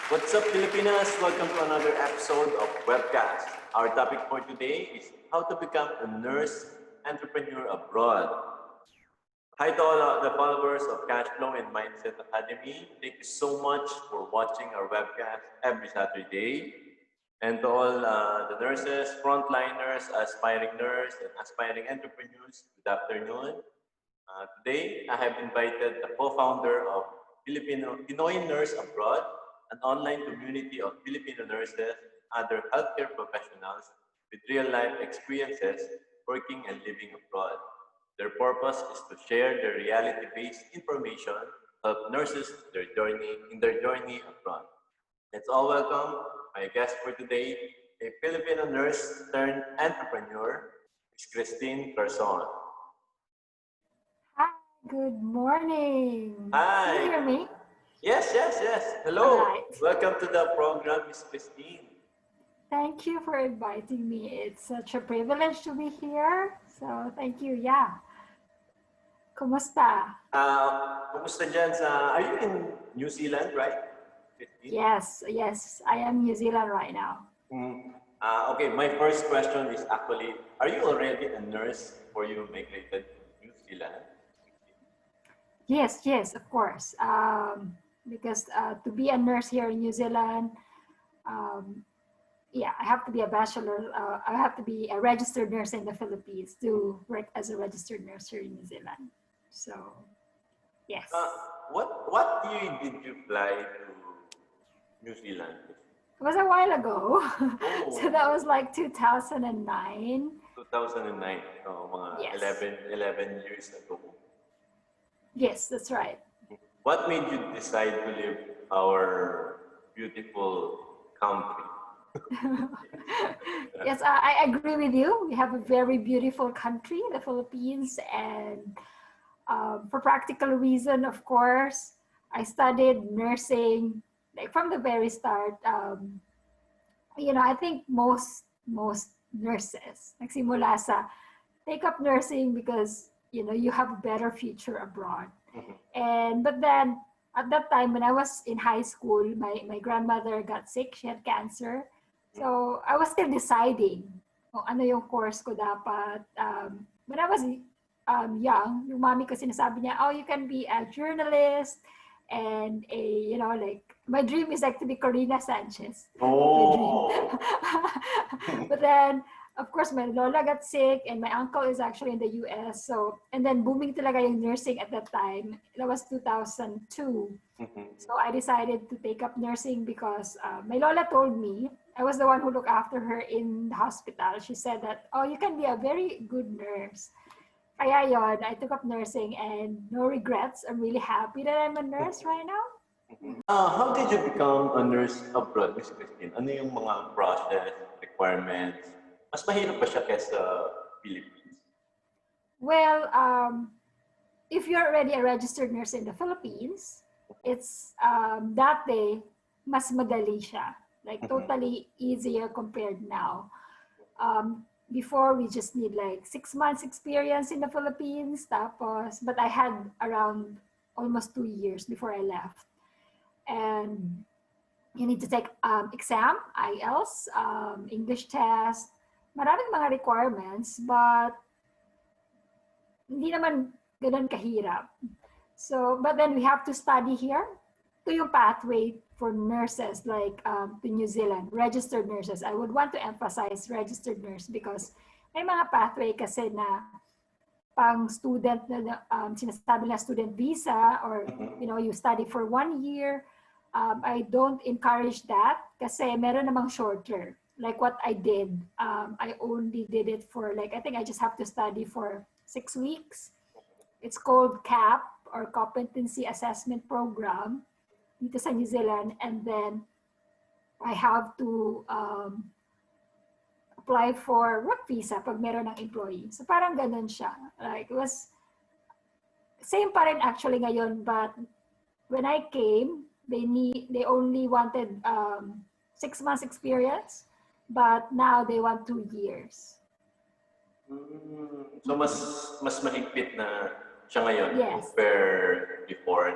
What's up, Filipinas? Welcome to another episode of WebCast. Our topic for today is how to become a nurse entrepreneur abroad. Hi to all the followers of Cashflow and Mindset Academy. Thank you so much for watching our webcast every Saturday. And to all the nurses, frontliners, aspiring nurse, and aspiring entrepreneurs, good afternoon. Today, I have invited the co-founder of Pinoy Nurse Abroad, an online community of Filipino nurses and other healthcare professionals with real-life experiences working and living abroad. Their purpose is to share their reality-based information to help nurses in their journey abroad. Let's all welcome my guest for today, a Filipino nurse turned entrepreneur, Ms. Christine Carson. Hi, good morning. Hi. Can you hear me? Yes. Hello. All right. Welcome to the program, Ms. Christine. Thank you for inviting me. It's such a privilege to be here. So thank you. Yeah. Kumusta? Kumusta dyan are you in New Zealand, right, Christine? Yes. I am New Zealand right now. Okay, my first question is actually, are you already a nurse before you migrated to New Zealand? Yes, of course. Because to be a nurse here in New Zealand, I have to be a bachelor. I have to be a registered nurse in the Philippines to work as a registered nurse here in New Zealand. So, yes. What year did you fly to New Zealand? It was a while ago. Oh. So that was like 2009. 2009, mga Yes. 11 years ago. Yes, that's right. What made you decide to leave our beautiful country? Yes, I agree with you. We have a very beautiful country, the Philippines, and for practical reason, of course, I studied nursing like from the very start. I think most nurses nagsimula sa take up nursing because you have a better future abroad. But then at that time when I was in high school, my grandmother got sick. She had cancer. So I was still deciding kung ano yung course ko dapat. When I was young, yung mommy ko sinasabi niya, oh, you can be a journalist and my dream is like to be Corina Sanchez. Oh. But then, of course, my lola got sick and my uncle is actually in the US. So, and then booming talaga yung nursing at that time. That was 2002. So I decided to take up nursing because my lola told me, I was the one who looked after her in the hospital. She said that, oh, you can be a very good nurse. Kaya yon, I took up nursing and no regrets. I'm really happy that I'm a nurse right now. How did you become a nurse abroad, Miss Christine? Ano yung mga process, requirements? Mas mahirap ba siya kaysa Philippines? Well, if you're already a registered nurse in the Philippines, it's that day, mas madali siya. Like totally easier compared now. Before we just need like 6 months experience in the Philippines, but I had around almost 2 years before I left. And you need to take exam, IELTS, English test, maraming mga requirements, but hindi naman ganun kahirap. So, but then we have to study here. Ito yung pathway for nurses like to New Zealand, registered nurses. I would want to emphasize registered nurse because may mga pathway kasi na pang student na sinasabi na student visa or you study for 1 year. I don't encourage that kasi meron namang shorter. Like what I did, I only did it for I think I just have to study for 6 weeks. It's called CAP or Competency Assessment Program dito sa New Zealand, and then I have to apply for work visa pag meron ng employee. So parang ganun siya. Like it was same pa rin actually ngayon, but when I came, they only wanted 6 months experience, but now they want 2 years. So mas mahigpit na siya ngayon Yes. compare before.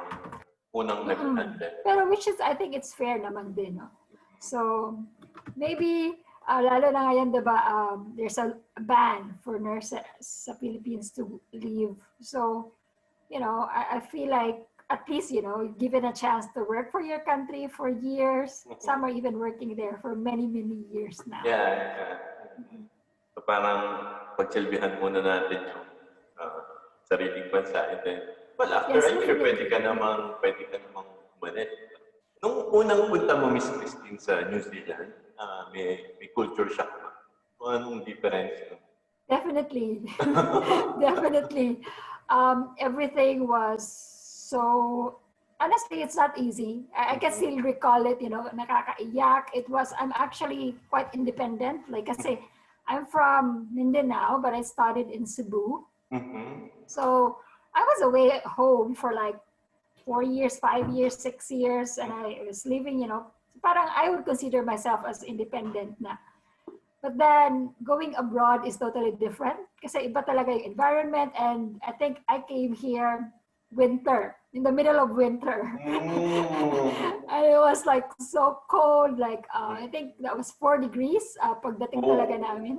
unang nag-handle. Pero which is, I think it's fair naman din, no? So, maybe, lalo na ngayon, diba, there's a ban for nurses sa Philippines to leave. So, I feel like at least, given a chance to work for your country for years. Some are even working there for many, many years now. Yeah. So parang pagsilbihan muna natin yung sariling bansa and then, well, after a year, pwede ka namang umalis. Nung unang punta mo, Miss Christine, sa New Zealand, may culture shock ba? Anong difference? Definitely. Definitely. Everything was so, honestly, it's not easy. I can still recall it, nakakaiyak. I'm actually quite independent. Like I say, I'm from Mindanao, but I studied in Cebu. So I was away at home for like 4 years, 5 years, 6 years, and I was living, parang I would consider myself as independent na. But then going abroad is totally different kasi iba talaga yung environment, and I think I came here in the middle of winter. And it was like so cold, like I think that was 4 degrees pagdating talaga namin.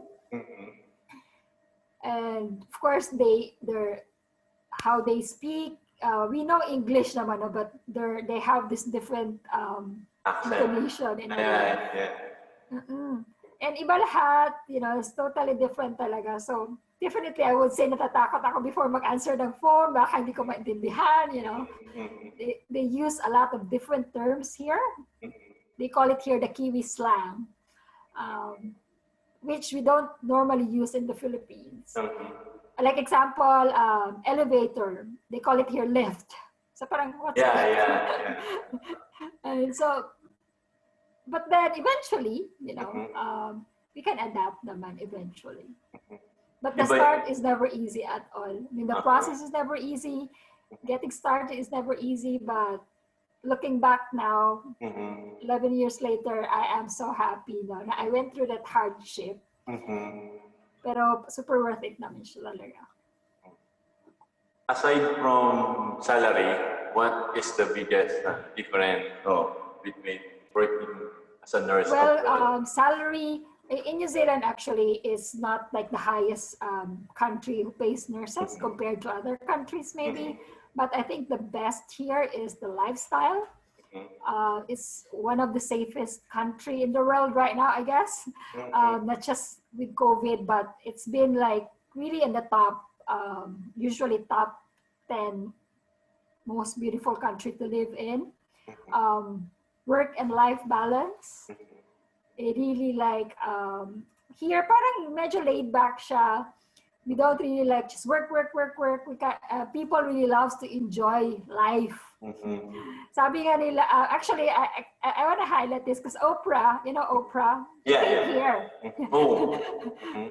And of course how they speak, we know English naman, but they have this different intonation in And iba lahat, it's totally different talaga. So definitely I would say natatakot ako before mag-answer ng phone, baka hindi ko maintindihan, They use a lot of different terms here. They call it here the Kiwi slang, which we don't normally use in the Philippines. Like example, elevator, they call it here lift. So parang what's Yeah. And so, but then eventually, we can adapt naman eventually. But the start is never easy at all. I mean, the process is never easy. Getting started is never easy, but looking back now, 11 years later, I am so happy now. I went through that hardship. Pero super worth it naman siya talaga. Aside from salary, what is the biggest difference between working as a nurse? Well, salary in New Zealand actually is not like the highest country who pays nurses compared to other countries maybe. But I think the best here is the lifestyle. It's one of the safest country in the world right now, I guess. Not just with COVID, but it's been like really in the top, usually top 10 most beautiful country to live in. Work and life balance. It really like, here parang medyo laid back siya. We don't really like just work. People really loves to enjoy life. Sabi nga nila, actually, I want to highlight this because Oprah, Oprah, she came here.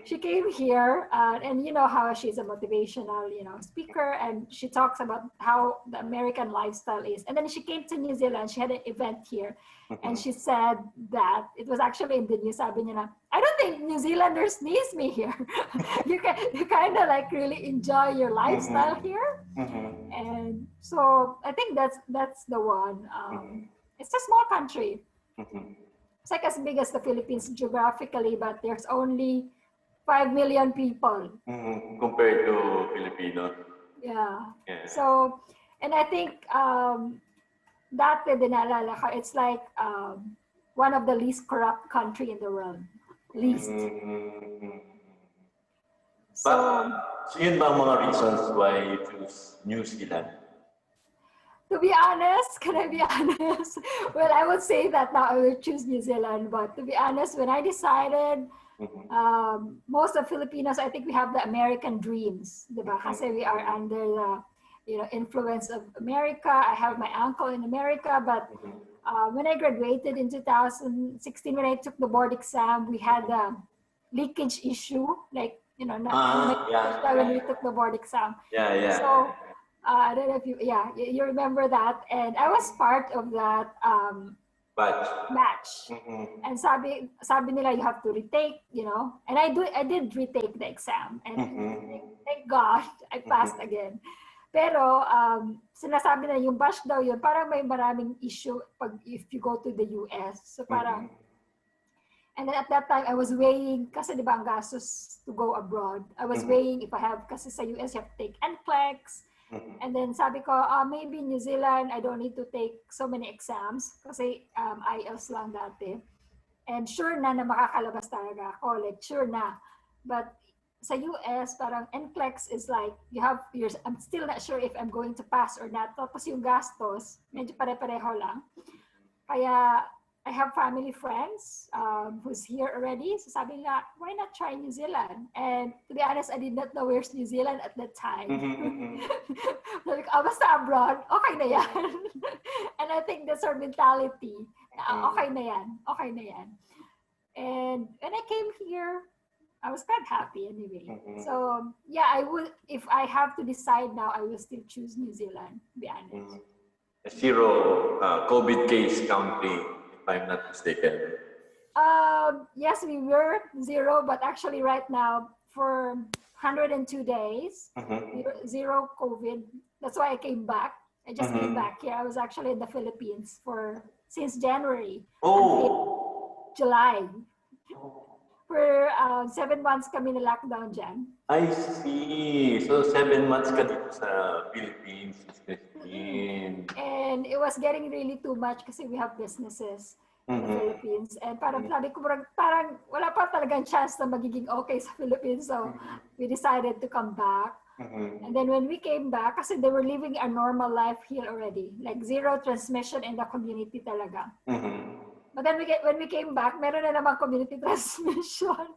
She came here, and you know how she's a motivational, speaker, and she talks about how the American lifestyle is. And then she came to New Zealand. She had an event here, and she said that it was actually in the news. Sabi niya na, I don't think New Zealanders needs me here. you kind of like really enjoy your lifestyle here, and so I think that's the one. It's a small country. It's like as big as the Philippines geographically, but there's only 5 million people compared to Filipino. Yeah. So, and I think dati dinalala ko, it's like one of the least corrupt country in the world. Least. So yun ba ang mga reasons why you choose New Zealand? To be honest, can I be honest? Well, I would say that now I will choose New Zealand, but to be honest, when I decided, most of Filipinos, I think we have the American dreams, diba? Kasi we are under the influence of America. I have my uncle in America, but when I graduated in 2016, when I took the board exam, we had a leakage issue, like, when we took the board exam. So, I don't know if you remember that, and I was part of that batch. And sabi nila you have to retake, and I did retake the exam, and thank God I passed again. Pero sinasabi na yung bash daw yun, parang may maraming issue if you go to the US. So parang, and then at that time, I was weighing, kasi di ba ang gastos to go abroad. I was weighing if I have, kasi sa US, you have to take NCLEX. And then sabi ko, maybe New Zealand, I don't need to take so many exams kasi IELTS lang dati. And sure na makakalabas talaga ako, like sure na. But sa US, parang NCLEX is like, I'm still not sure if I'm going to pass or not. Tapos yung gastos, medyo pare-pareho lang. Kaya I have family friends who's here already. So sabi nga, why not try New Zealand? And to be honest, I did not know where's New Zealand at that time. Like, basta abroad, okay na yan. And I think that's our mentality. Okay na yan. And when I came here, I was quite happy anyway. So yeah, I would, if I have to decide now, I will still choose New Zealand, to be honest. Zero COVID case country, if I'm not mistaken. Yes, we were zero, but actually right now for 102 days, zero COVID. That's why I came back. I just came back here. I was actually in the Philippines since January until July. For 7 months kami na lockdown dyan. I see. So 7 months ka dito sa Philippines, Christine. And it was getting really too much kasi we have businesses in the Philippines. And parang sabi ko, parang wala pa talagang chance na magiging okay sa Philippines. So we decided to come back. And then when we came back, kasi they were living a normal life here already. Like zero transmission in the community talaga. But then when we came back, meron na naman community transmission.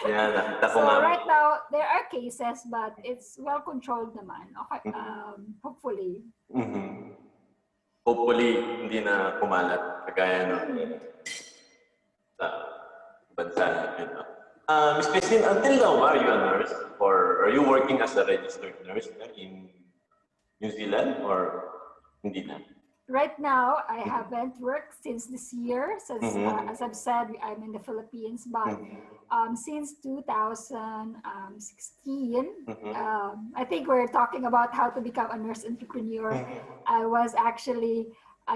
Yeah, nakita ko So nga. right now, there are cases, but it's well controlled naman. Okay, hopefully. Hopefully, hindi na kumalat kagaya sa bansa natin. Miss Christine, until now, are you a nurse? Or are you working as a registered nurse in New Zealand? Or hindi na? Right now, I haven't worked since this year. Since, as I've said, I'm in the Philippines. But since 2016, I think we're talking about how to become a nurse entrepreneur. I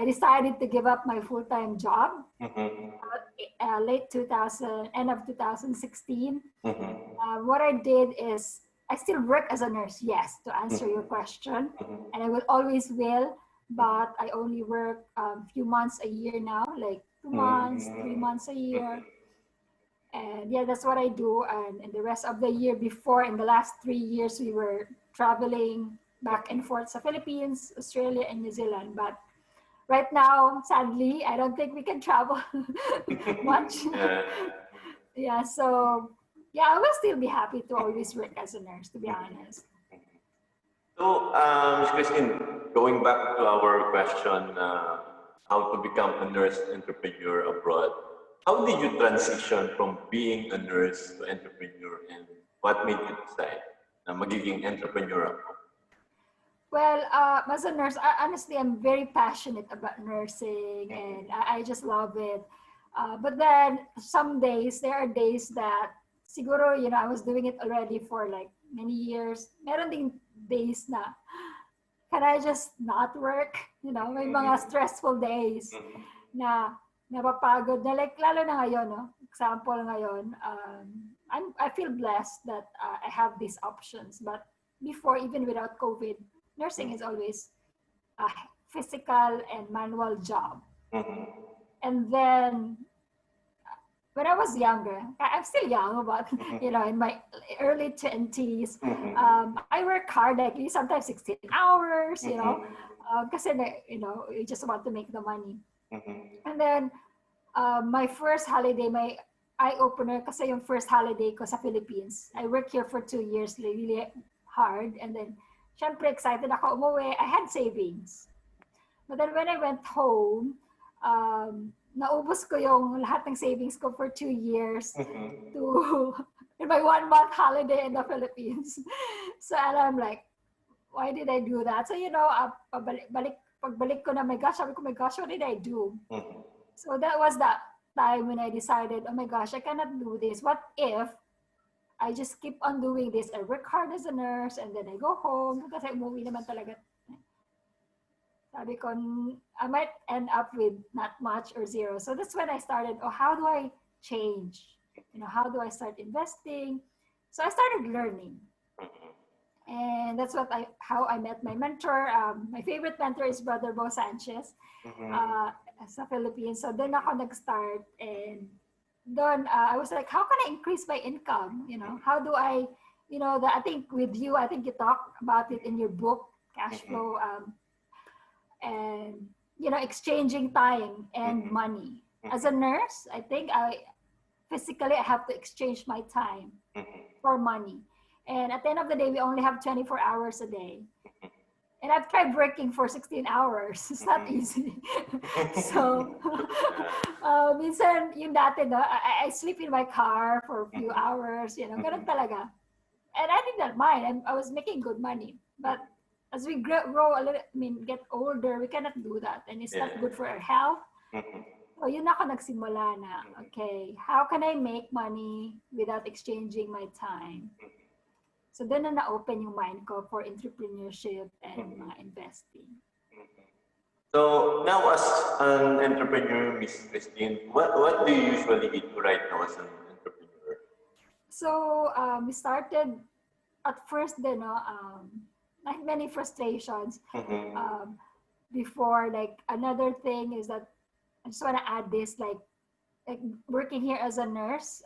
decided to give up my full-time job end of 2016. What I did is, I still work as a nurse, yes, to answer your question. And I will always will. But I only work a few months a year now, like 2 months, 3 months a year. And yeah, that's what I do. And the rest of the year before, in the last 3 years, we were traveling back and forth to Philippines, Australia, and New Zealand. But right now, sadly, I don't think we can travel much. Yeah, so yeah, I will still be happy to always work as a nurse, to be honest. So, Ms. Christine, going back to our question, how to become a nurse entrepreneur abroad, how did you transition from being a nurse to entrepreneur, and what made you decide na magiging entrepreneur ako? Well, as a nurse, honestly, I'm very passionate about nursing, and I just love it. But then there are days that siguro, I was doing it already for like many years. Meron ding days na, can I just not work? May mga stressful days na napapagod na, like, lalo na ngayon, example ngayon, I feel blessed that I have these options. But before, even without COVID, nursing is always a physical and manual job. And then when I was younger, I'm still young, but in my early 20s, I work hard, like sometimes 16 hours, kasi you just want to make the money. And then my first holiday, my eye-opener, kasi yung first holiday ko sa Philippines, I worked here for 2 years, really hard, and then syempre excited ako umuwi. I had savings. But then when I went home, naubos ko yung lahat ng savings ko for 2 years to in my 1-month holiday in the Philippines. So and I'm like, why did I do that? So pagbalik ko na, my gosh, sabi ko, my gosh, what did I do? So that was that time when I decided, oh my gosh, I cannot do this. What if I just keep on doing this. I work hard as a nurse and then I go home kasi umuwi naman talaga. Sabi ko, I might end up with not much or zero. So that's when I started, how do I change? How do I start investing? So I started learning. And that's how I met my mentor. My favorite mentor is Brother Bo Sanchez sa Philippines. So then ako nag-start, and then I was like, how can I increase my income? How do I, I think with you, I think you talk about it in your book, Cashflow, and exchanging time and money. As a nurse, I think physically I have to exchange my time for money. And at the end of the day, we only have 24 hours a day. And I've tried working for 16 hours. It's not easy. So, minsan yung dati, I sleep in my car for a few hours, ganun talaga. And I did not mind. I was making good money. But as we grow a little, get older, we cannot do that. And it's not good for our health. So, yun ako nagsimula na, okay, how can I make money without exchanging my time? So then na-open yung mind ko for entrepreneurship and investing. So now as an entrepreneur, Miss Christine, what do you usually do right now as an entrepreneur? So we started at first then, like many frustrations. Before, like another thing is that I just want to add this, like working here as a nurse.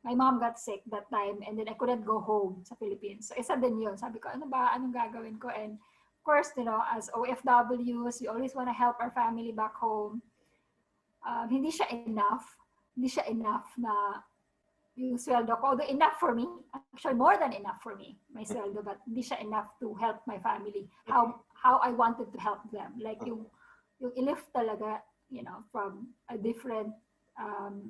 My mom got sick that time and then I couldn't go home sa Philippines. So isa din yun. Sabi ko, anong gagawin ko? And of course, as OFWs, we always want to help our family back home. Hindi siya enough. Hindi siya enough na yung sweldo ko. Although enough for me, actually more than enough for me, my sweldo, but hindi siya enough to help my family. How I wanted to help them. Like yung i-lift talaga, from a different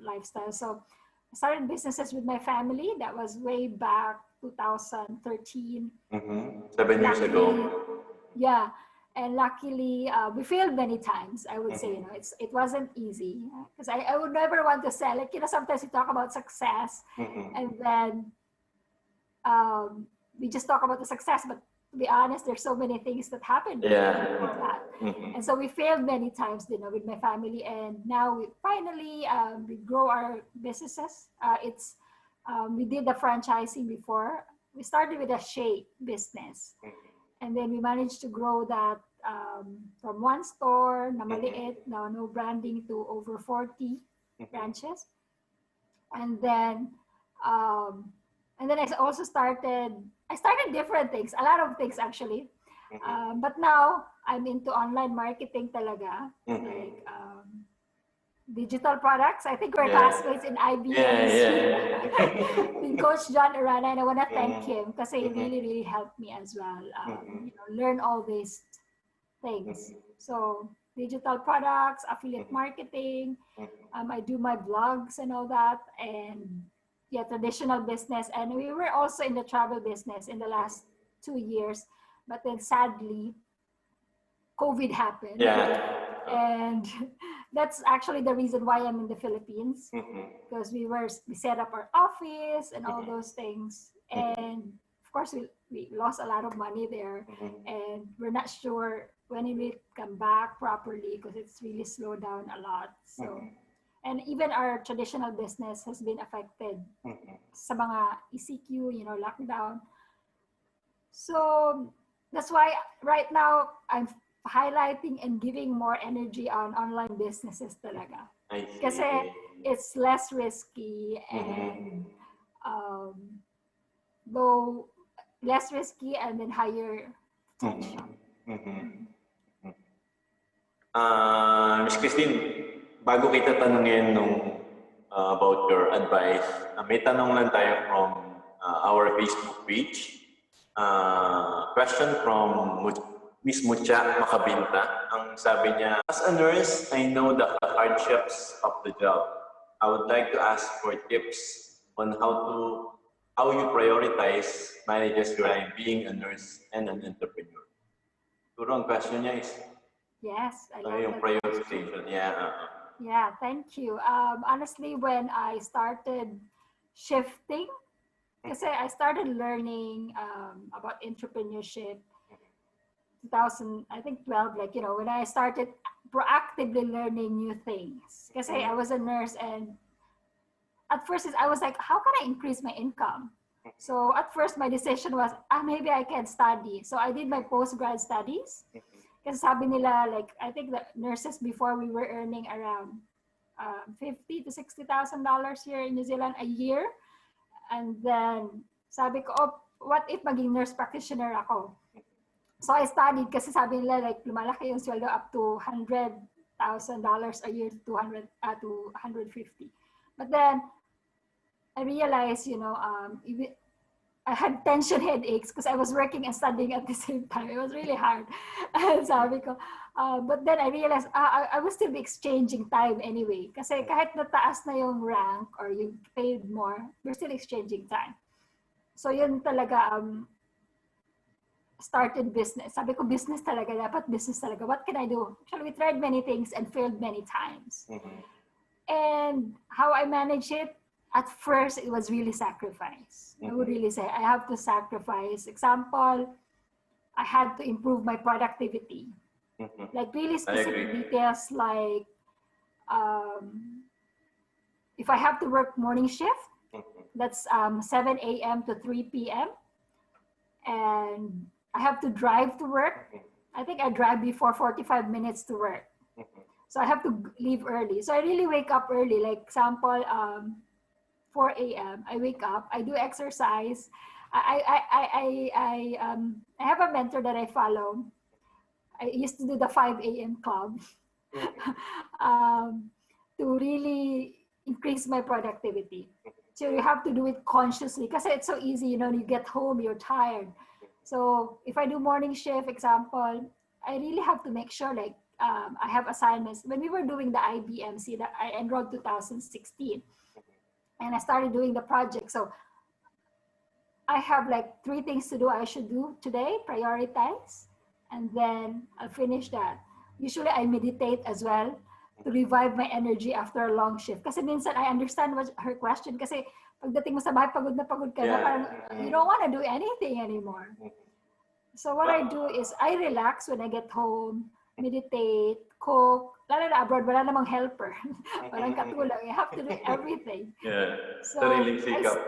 lifestyle. So, I started businesses with my family. That was way back 2013. 7 years ago. Yeah. And luckily, we failed many times, I would say. It wasn't easy. Because I would never want to sell it. Sometimes we talk about success. And then we just talk about the success. But to be honest, there's so many things that happened before that. And so we failed many times, with my family. And now we finally we grow our businesses. We did the franchising before. We started with a shake business. And then we managed to grow that from one store, na maliit, no branding, to over 40 branches. And then I also started different things, a lot of things actually. But now I'm into online marketing talaga, like digital products. I think we're classmates in IBM. With Coach John Arana, and I want to thank him because he really helped me as well. Learn all these things. So digital products, affiliate marketing. I do my blogs and all that, and traditional business. And we were also in the travel business in the last 2 years, but then sadly, COVID happened. And that's actually the reason why I'm in the Philippines, because we set up our office and all those things. And of course, we lost a lot of money there, and we're not sure when it will come back properly because it's really slowed down a lot. So. And even our traditional business has been affected sa mga ECQ, lockdown. So that's why right now I'm highlighting and giving more energy on online businesses talaga. Kasi it's less risky and though less risky and then higher potential. Miss Christine, bago kita tanungin about your advice, may tanong lang tayo from our Facebook page. Question from Miss Mucha Makabinta. Ang sabi niya, as a nurse, I know the hardships of the job. I would like to ask for tips on how you prioritize manages your time being a nurse and an entrepreneur. Siguro ang question niya is, yes, I love yung prioritization. Yeah, thank you. Honestly, when I started shifting Kasi I started learning about entrepreneurship 2000, I think 12, like, when I started proactively learning new things. Kasi I was a nurse, and at first I was like, how can I increase my income? So at first my decision was, maybe I can study. So I did my postgrad studies. Kasi sabi nila, like, I think the nurses before, we were earning around $50,000 to $60,000 here in New Zealand a year. And then sabi ko, what if maging nurse practitioner ako? So I studied kasi sabi nila, like, lumalaki yung sweldo up to $100,000 a year to 150. But then I realized, I had tension headaches because I was working and studying at the same time. It was really hard. And sabi ko, but then I realized I will still be exchanging time anyway. Kasi kahit nataas na yung rank or you paid more, we're still exchanging time. So yun talaga, started business. Sabi ko, business talaga. Dapat business talaga. What can I do? Actually, we tried many things and failed many times. And how I manage it, at first, it was really sacrifice. I would really say, I have to sacrifice. Example, I had to improve my productivity. Like really specific details, like if I have to work morning shift, that's 7 a.m. to 3 p.m. And I have to drive to work. I think I drive before 45 minutes to work. So I have to leave early. So I really wake up early. Like example, 4 a.m. I wake up, I do exercise. I have a mentor that I follow. I used to do the 5 a.m. club to really increase my productivity. So you have to do it consciously because it's so easy, you get home, you're tired. So if I do morning shift, example, I really have to make sure, like, I have assignments. When we were doing the IBMC, that I enrolled 2016, and I started doing the project. So I have like 3 things to do I should do today, prioritize, and then I'll finish that. Usually I meditate as well to revive my energy after a long shift. Kasi minsan I understand what her question. Kasi pagdating mo sa bahay, pagod na ka na, parang you don't want to do anything anymore. So what I do is I relax when I get home, meditate, cook. Lalo na abroad, wala namang helper. Walang katulong. You have to do everything. So, sariling sikap.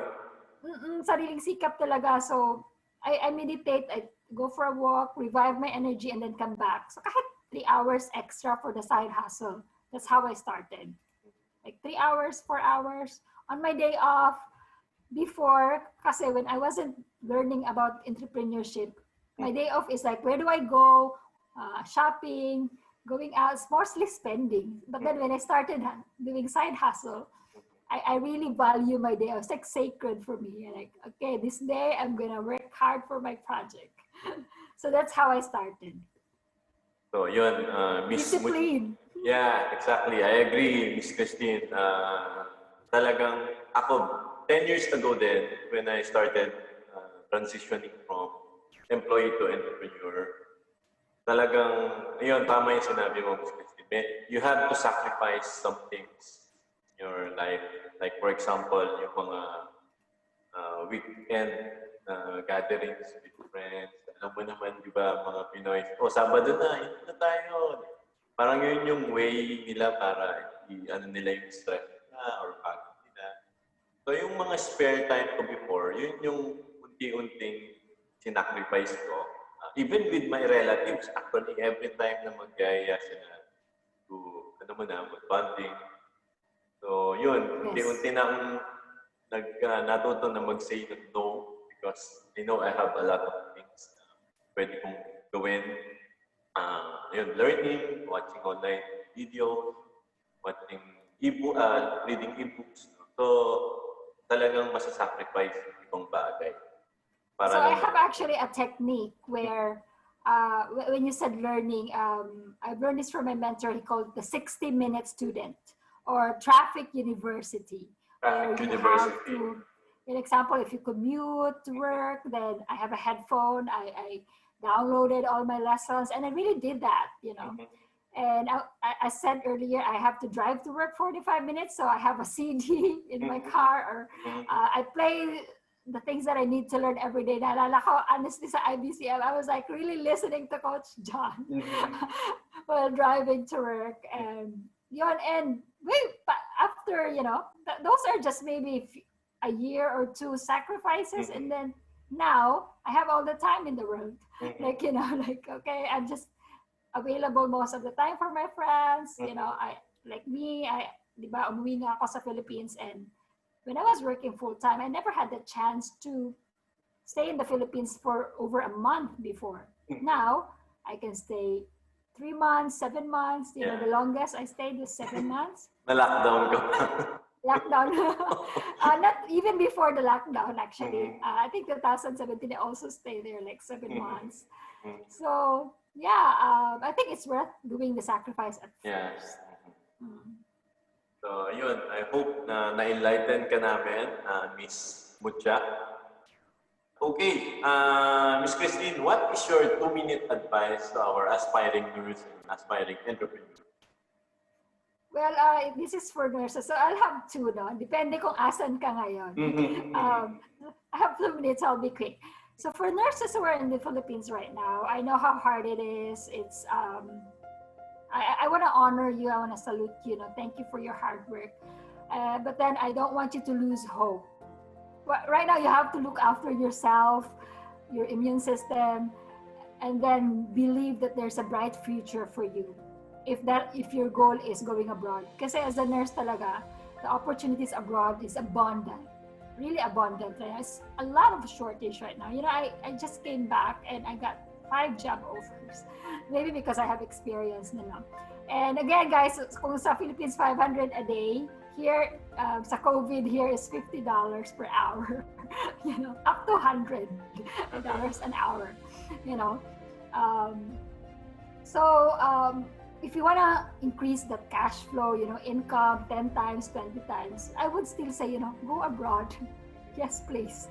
Sariling sikap talaga. So I meditate, I go for a walk, revive my energy, and then come back. So kahit 3 hours extra for the side hustle. That's how I started. Like 3 hours, 4 hours. On my day off, before, kasi when I wasn't learning about entrepreneurship, my day off is like, where do I go? Shopping, going out, mostly spending. But then when I started doing side hustle, I really value my day. It's like sacred for me. Like, okay, this day I'm gonna work hard for my project. So that's how I started. So yun, Discipline. Yeah, exactly. I agree, Miss Christine. Talagang ako, 10 years ago then, when I started transitioning from employee to entrepreneur, talagang, yun, tama yung sinabi mo, Miss Christine. You have to sacrifice some things in your life. Like, for example, yung mga weekend gatherings with friends. Alam mo naman, di ba, mga Pinoy, Sabado na, hindi na tayo. Parang yun yung way nila para ano nila yung stress nila or pagod nila. So yung mga spare time ko before, yun yung unti-unting sinacrifice ko. Even with my relatives, actually, every time na mag-gaya sila to, mag-bonding. So yun, unti-unti na natuto na mag-say no because I know I have a lot of things na pwede kong gawin. Learning, watching online video, watching reading ebooks. So, talagang masasacrifice ibang bagay. So I have actually a technique where when you said learning, I've learned this from my mentor. He called the 60-minute student or traffic university. For example, if you commute to work, then I have a headphone. I downloaded all my lessons, and I really did that, And I said earlier, I have to drive to work 45 minutes, so I have a CD in my car, or I play the things that I need to learn every day. Naalala ko, honestly, sa IBCM, I was like really listening to Coach John while driving to work. And yun, and after, those are just maybe a year or two sacrifices. And then now I have all the time in the world. Like, like, okay, I'm just available most of the time for my friends. Di ba, umuwi nga ako sa Philippines, and when I was working full-time, I never had the chance to stay in the Philippines for over a month before. Now, I can stay 3 months, 7 months. The longest I stayed was 7 months. Na-lockdown ka pa. Lockdown. Not even before the lockdown, actually. I think 2017, I also stayed there like 7 months. So, yeah, I think it's worth doing the sacrifice at first. So, yun. I hope na na-enlighten ka namin, Miss Mucha. Okay, Miss Christine, what is your 2-minute advice to our aspiring nurse and aspiring entrepreneur? Well, this is for nurses. So I'll have 2, no? Depende kung asan ka ngayon. I have 2 minutes, I'll be quick. So for nurses who are in the Philippines right now, I know how hard it is. It's I want to honor you. I want to salute you. Thank you for your hard work. But then I don't want you to lose hope. Right now, you have to look after yourself, your immune system, and then believe that there's a bright future for you. If your goal is going abroad. Kasi as a nurse talaga, the opportunities abroad is abundant. Really abundant. There's a lot of shortage right now. I just came back and I got 5 job offers. Maybe because I have experience na lang. And again, guys, kung sa Philippines, 500 a day. Here, sa COVID, here is $50 per hour. Up to $100 an hour. If you want to increase that cash flow, income 10 times, 20 times, I would still say, go abroad. Yes, please.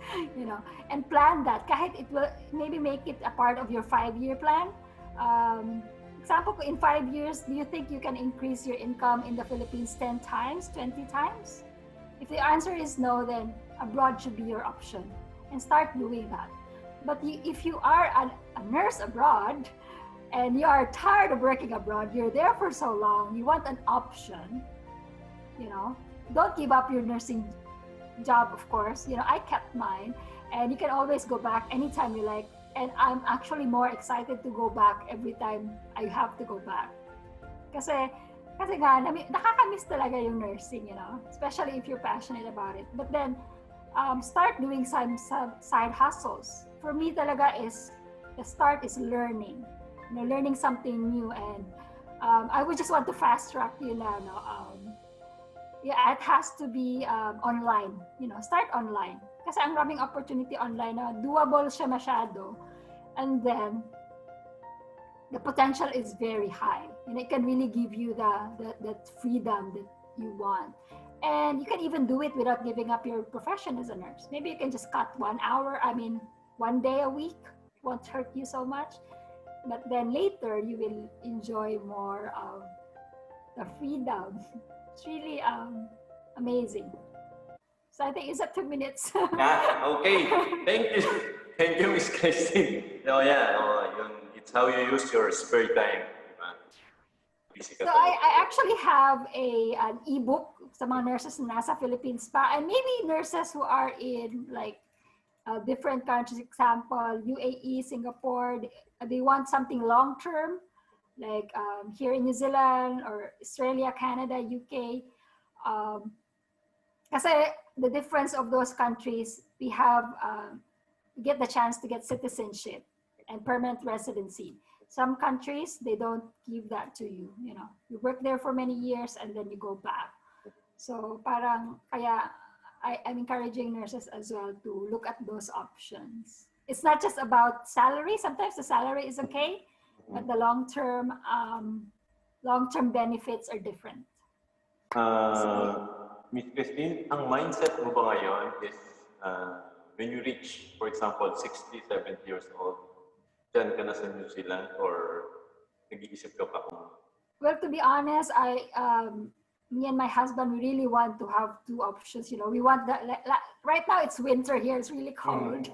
And plan that. Kahit it will maybe make it a part of your 5-year plan. Example, in 5 years, do you think you can increase your income in the Philippines 10 times, 20 times? If the answer is no, then abroad should be your option. And start doing that. But if you are a nurse abroad, and you are tired of working abroad, you're there for so long, you want an option, don't give up your nursing job, of course. I kept mine, and you can always go back anytime you like. And I'm actually more excited to go back every time I have to go back. Kasi nga, nakakamiss talaga yung nursing, especially if you're passionate about it. But then, start doing some side hustles. For me talaga the start is learning. Learning something new, and I would just want to fast track it has to be online. Start online. Kasi ang raming opportunity online na doable siya masyado, and then the potential is very high. It can really give you that freedom that you want. And you can even do it without giving up your profession as a nurse. Maybe you can just cut 1 day a week. It won't hurt you so much. But then later, you will enjoy more of the freedom. It's really amazing. So I think it's 2 minutes. Okay. Thank you. Thank you, Miss Christine. It's how you use your spare time. So I actually have an ebook sa mga nurses na nasa Philippines pa, and maybe nurses who are in different countries, example, UAE, Singapore, they want something long-term, like here in New Zealand or Australia, Canada, UK. Kasi the difference of those countries, we get the chance to get citizenship and permanent residency. Some countries, they don't give that to you. You work there for many years and then you go back. So parang kaya I'm encouraging nurses as well to look at those options. It's not just about salary. Sometimes the salary is okay, but the long-term benefits are different. Miss Christine, ang mindset mo ba ngayon is when you reach, for example, 60, 70 years old, dyan ka na sa New Zealand, or nag-iisip ka pa kung... Well, to be honest, me and my husband, we really want to have two options. We want right now it's winter here, it's really cold.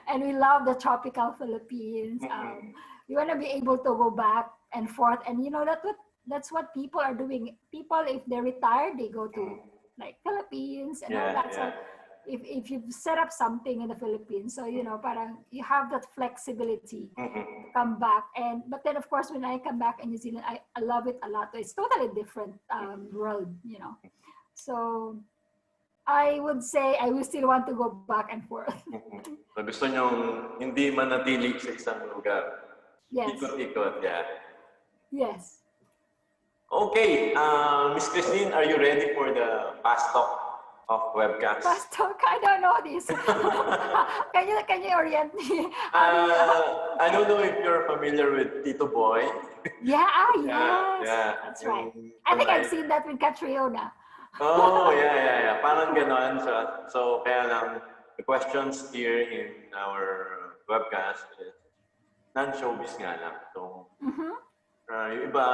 And we love the tropical Philippines. We want to be able to go back and forth, and that's what people are doing. People, if they're retired, they go to like Philippines and all that. So if you've set up something in the Philippines, so parang you have that flexibility to come back. But then of course when I come back in New Zealand, I love it a lot. It's totally different world, So I would say I will still want to go back and forth. So gusto nyong hindi manatili sa isang lugar. Yes. Ikot-ikot, yeah. Yes. Okay, Miss Christine, are you ready for the fast talk of WebCast? Fast talk, I don't know this. Can you orient me? I don't know if you're familiar with Tito Boy. Yes. Yeah. That's right. I think I've seen that with Catriona. Oh, yeah. Parang ganon. So kaya lang, the questions here in our webcast is non-showbiz nga lang. So, yung iba,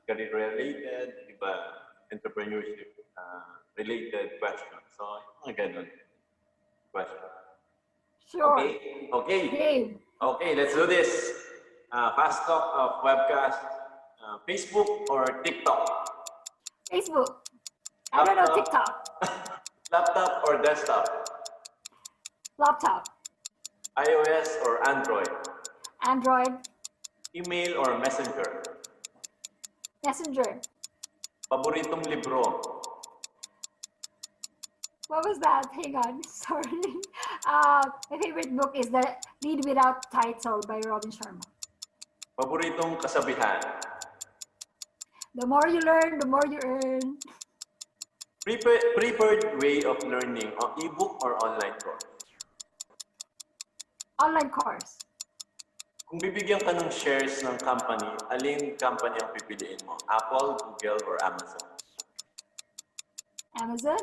career-related, iba, entrepreneurship-related questions. So, mga ganon question. Sure. Okay, let's do this. Fast talk of webcast. Facebook or TikTok? Facebook. I don't know TikTok. Laptop or desktop? Laptop. iOS or Android? Android. Email or Messenger? Messenger. Paboritong libro? What was that? Hang on. Sorry. My favorite book is The Read Without Title by Robin Sharma. Paboritong kasabihan? The more you learn, the more you earn. Preferred way of learning, e-book or online course? Online course. Kung bibigyan ka ng shares ng company, alin company ang pipiliin mo? Apple, Google, or Amazon? Amazon?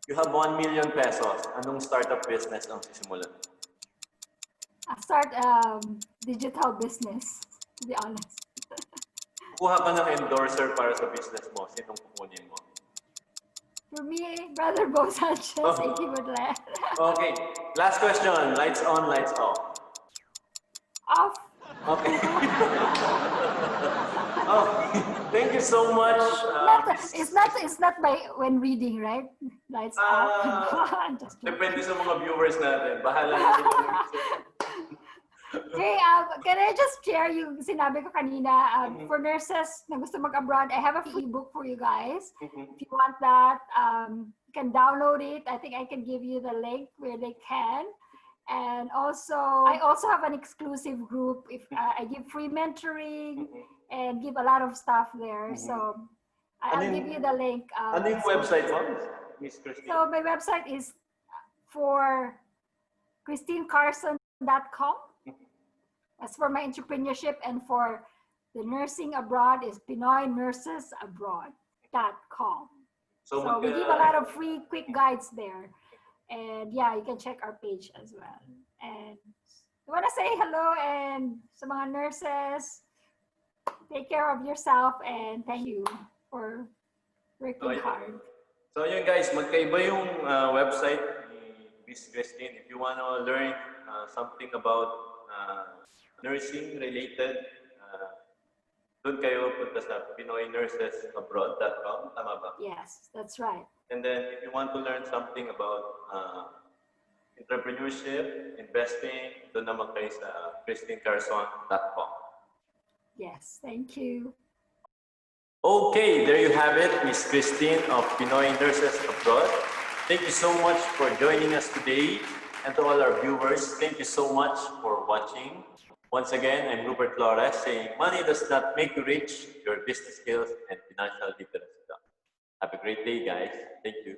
You have 1 million pesos. Anong startup business ang sisimulan? I start digital business, to be honest. Kuha ka ng endorser para sa business mo. Sinong kukunin mo? For me, Brother Bo Sanchez, Iggy Woodland. Okay. Last question. Lights on, lights off. Off. Okay. Thank you so much. It's not by when reading, right? Lights off. Depende sa mga viewers natin. Bahala na sila. Hey, can I just share yung sinabi ko kanina for nurses na gusto mag-abroad? I have a free book for you guys. If you want that, you can download it. I think I can give you the link where they can. And also, I also have an exclusive group. If I give free mentoring and give a lot of stuff there. So I'll give you the link. Ano yung website mo, Miss Christine? So my website is for christinecarson.com. As for my entrepreneurship, and for the nursing abroad is pinoynurses.abroad.com. So we give a lot of free quick guides there. And yeah, you can check our page as well. And I want to say hello and sa mga nurses, take care of yourself and thank you for working hard. So yun guys, magkaiba yung website ni Miss Christine. If you want to learn something about nursing related, doon kayo punta sa pinoynurses.abroad.com. Tama ba? Yes, that's right. And then if you want to learn something about entrepreneurship, investing, doon naman kayo sa christinecarson.com. Yes, thank you. Okay, there you have it, Miss Christine of Pinoy Nurses Abroad. Thank you so much for joining us today. And to all our viewers, thank you so much for watching. Once again, I'm Rupert Flores saying, money does not make you rich, your business skills and financial literacy does. Have a great day, guys. Thank you.